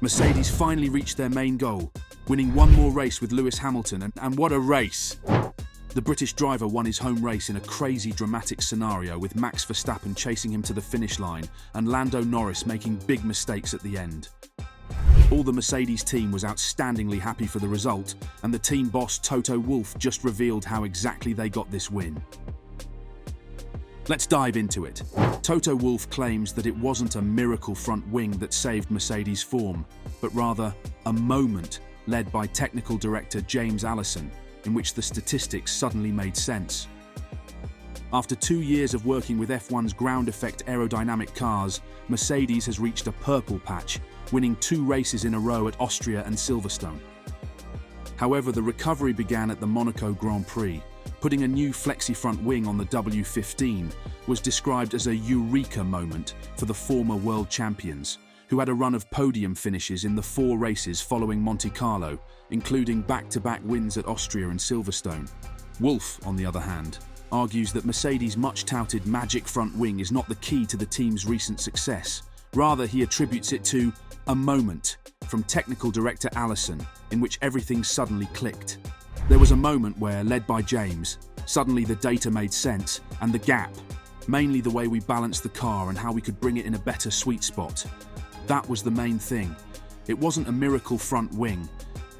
Mercedes finally reached their main goal, winning one more race with Lewis Hamilton, and what a race! The British driver won his home race in a crazy dramatic scenario with Max Verstappen chasing him to the finish line and Lando Norris making big mistakes at the end. All the Mercedes team was outstandingly happy for the result, and the team boss Toto Wolff just revealed how exactly they got this win. Let's dive into it. Toto Wolff claims that it wasn't a miracle front wing that saved Mercedes' form, but rather a moment led by technical director James Allison, in which the statistics suddenly made sense. After 2 years of working with F1's ground effect aerodynamic cars, Mercedes has reached a purple patch, winning 2 races in a row at Austria and Silverstone. However, the recovery began at the Monaco Grand Prix. Putting a new flexi front wing on the W15 was described as a eureka moment for the former world champions, who had a run of podium finishes in the 4 races following Monte Carlo, including back-to-back wins at Austria and Silverstone. Wolff, on the other hand, argues that Mercedes' much-touted magic front wing is not the key to the team's recent success. Rather, he attributes it to a moment from technical director Allison, in which everything suddenly clicked. There was a moment where, led by James, suddenly the data made sense, and the gap, mainly the way we balanced the car and how we could bring it in a better sweet spot. That was the main thing. It wasn't a miracle front wing.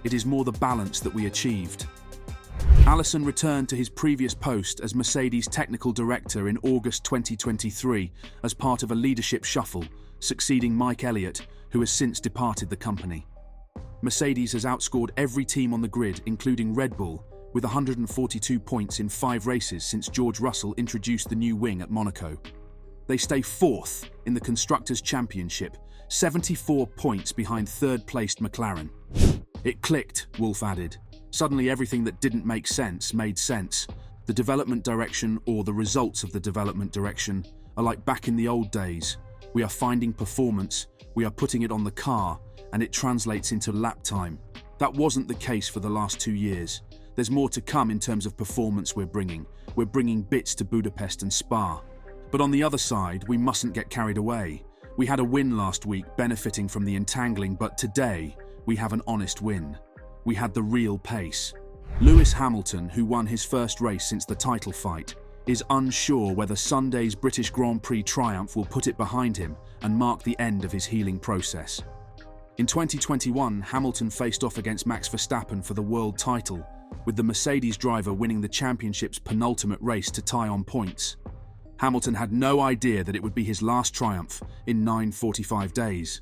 It is more the balance that we achieved. Allison returned to his previous post as Mercedes technical director in August 2023 as part of a leadership shuffle, succeeding Mike Elliott, who has since departed the company. Mercedes has outscored every team on the grid, including Red Bull, with 142 points in 5 races since George Russell introduced the new wing at Monaco. They stay 4th in the Constructors' Championship, 74 points behind third-placed McLaren. It clicked, Wolff added. Suddenly everything that didn't make sense made sense. The development direction, or the results of the development direction, are like back in the old days. We are finding performance, we are putting it on the car, and it translates into lap time. That wasn't the case for the last 2 years. There's more to come in terms of performance we're bringing. We're bringing bits to Budapest and Spa. But on the other side, we mustn't get carried away. We had a win last week benefiting from the entangling, but today, we have an honest win. We had the real pace. Lewis Hamilton, who won his first race since the title fight, is unsure whether Sunday's British Grand Prix triumph will put it behind him and mark the end of his healing process. In 2021, Hamilton faced off against Max Verstappen for the world title, with the Mercedes driver winning the championship's penultimate race to tie on points. Hamilton had no idea that it would be his last triumph in 945 days.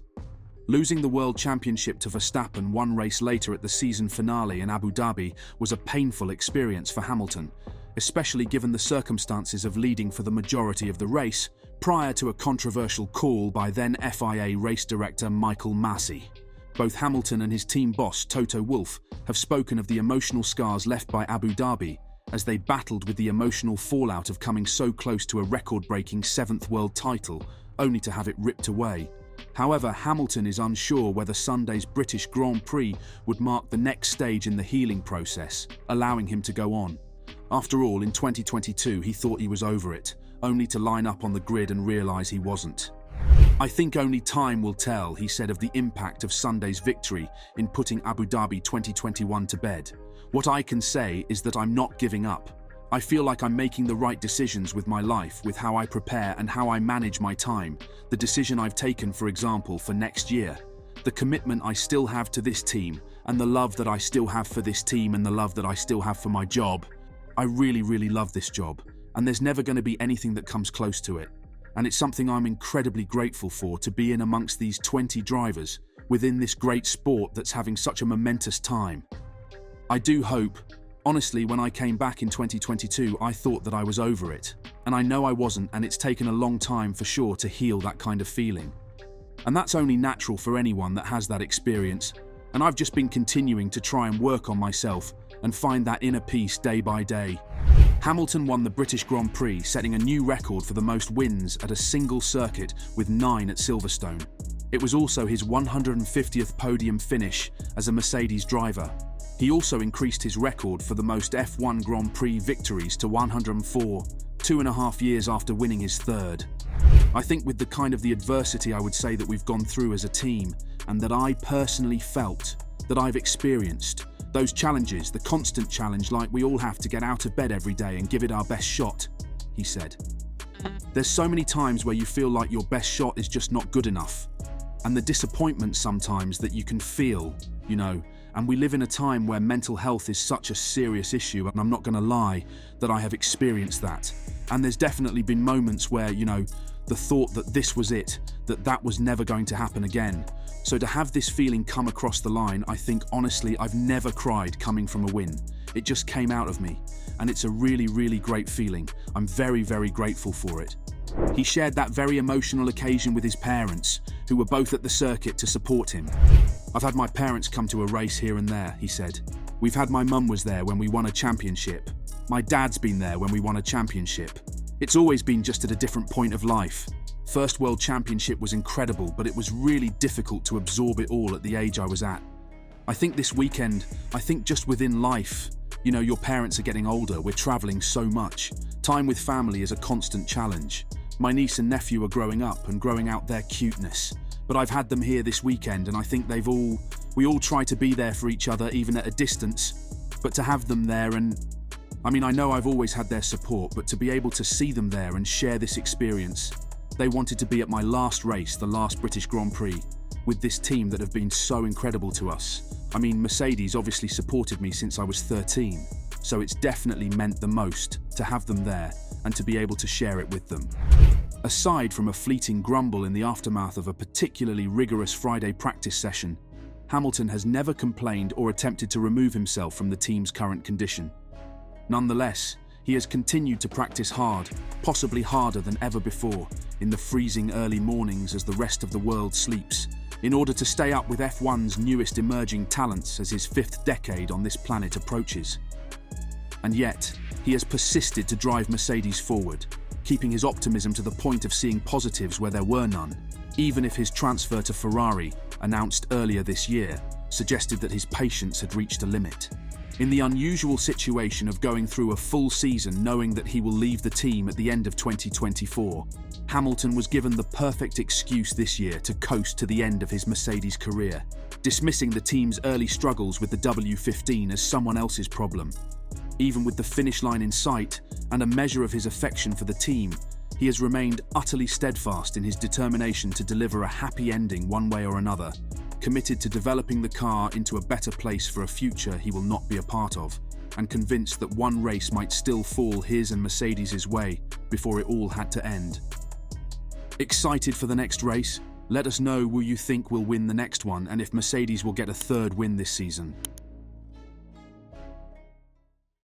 Losing the World Championship to Verstappen 1 race later at the season finale in Abu Dhabi was a painful experience for Hamilton, especially given the circumstances of leading for the majority of the race prior to a controversial call by then FIA race director Michael Masi. Both Hamilton and his team boss Toto Wolff have spoken of the emotional scars left by Abu Dhabi as they battled with the emotional fallout of coming so close to a record-breaking 7th world title, only to have it ripped away. However, Hamilton is unsure whether Sunday's British Grand Prix would mark the next stage in the healing process, allowing him to go on. After all, in 2022 he thought he was over it, only to line up on the grid and realise he wasn't. "I think only time will tell," he said of the impact of Sunday's victory in putting Abu Dhabi 2021 to bed. "What I can say is that I'm not giving up. I feel like I'm making the right decisions with my life, with how I prepare and how I manage my time. The decision I've taken, for example, for next year. The commitment I still have to this team, and the love that I still have for this team and the love that I still have for my job. I really, really love this job, and there's never going to be anything that comes close to it. And it's something I'm incredibly grateful for, to be in amongst these 20 drivers within this great sport that's having such a momentous time. I do hope, honestly, when I came back in 2022, I thought that I was over it. And I know I wasn't, and it's taken a long time for sure to heal that kind of feeling. And that's only natural for anyone that has that experience. And I've just been continuing to try and work on myself and find that inner peace day by day." Hamilton won the British Grand Prix, setting a new record for the most wins at a single circuit with 9 at Silverstone. It was also his 150th podium finish as a Mercedes driver. He also increased his record for the most F1 Grand Prix victories to 104, 2.5 years after winning his 3rd. I think with the kind of the adversity I would say that we've gone through as a team, and that I personally felt, that I've experienced. Those challenges, the constant challenge like we all have to get out of bed every day and give it our best shot, he said. There's so many times where you feel like your best shot is just not good enough. And the disappointment sometimes that you can feel, and we live in a time where mental health is such a serious issue, and I'm not going to lie that I have experienced that. And there's definitely been moments where, the thought that this was it, that was never going to happen again. So to have this feeling come across the line, I think honestly I've never cried coming from a win. It just came out of me, and it's a really, really great feeling. I'm very, very grateful for it. He shared that very emotional occasion with his parents, who were both at the circuit to support him. I've had my parents come to a race here and there, he said. We've had my mum was there when we won a championship. My dad's been there when we won a championship. It's always been just at a different point of life. First World Championship was incredible, but it was really difficult to absorb it all at the age I was at. I think this weekend, just within life, your parents are getting older, we're traveling so much. Time with family is a constant challenge. My niece and nephew are growing up and growing out their cuteness. But I've had them here this weekend, and I think we all try to be there for each other even at a distance. But to have them there I know I've always had their support, but to be able to see them there and share this experience. They wanted to be at my last race, the last British Grand Prix, with this team that have been so incredible to us. Mercedes obviously supported me since I was 13, so it's definitely meant the most to have them there and to be able to share it with them. Aside from a fleeting grumble in the aftermath of a particularly rigorous Friday practice session, Hamilton has never complained or attempted to remove himself from the team's current condition. Nonetheless, he has continued to practice hard, possibly harder than ever before, in the freezing early mornings as the rest of the world sleeps, in order to stay up with F1's newest emerging talents as his 5th decade on this planet approaches. And yet, he has persisted to drive Mercedes forward, keeping his optimism to the point of seeing positives where there were none, even if his transfer to Ferrari, announced earlier this year, suggested that his patience had reached a limit. In the unusual situation of going through a full season knowing that he will leave the team at the end of 2024, Hamilton was given the perfect excuse this year to coast to the end of his Mercedes career, dismissing the team's early struggles with the W15 as someone else's problem. Even with the finish line in sight and a measure of his affection for the team, he has remained utterly steadfast in his determination to deliver a happy ending one way or another, committed to developing the car into a better place for a future he will not be a part of, and convinced that one race might still fall his and Mercedes' way before it all had to end. Excited for the next race? Let us know who you think will win the next one and if Mercedes will get a 3rd win this season.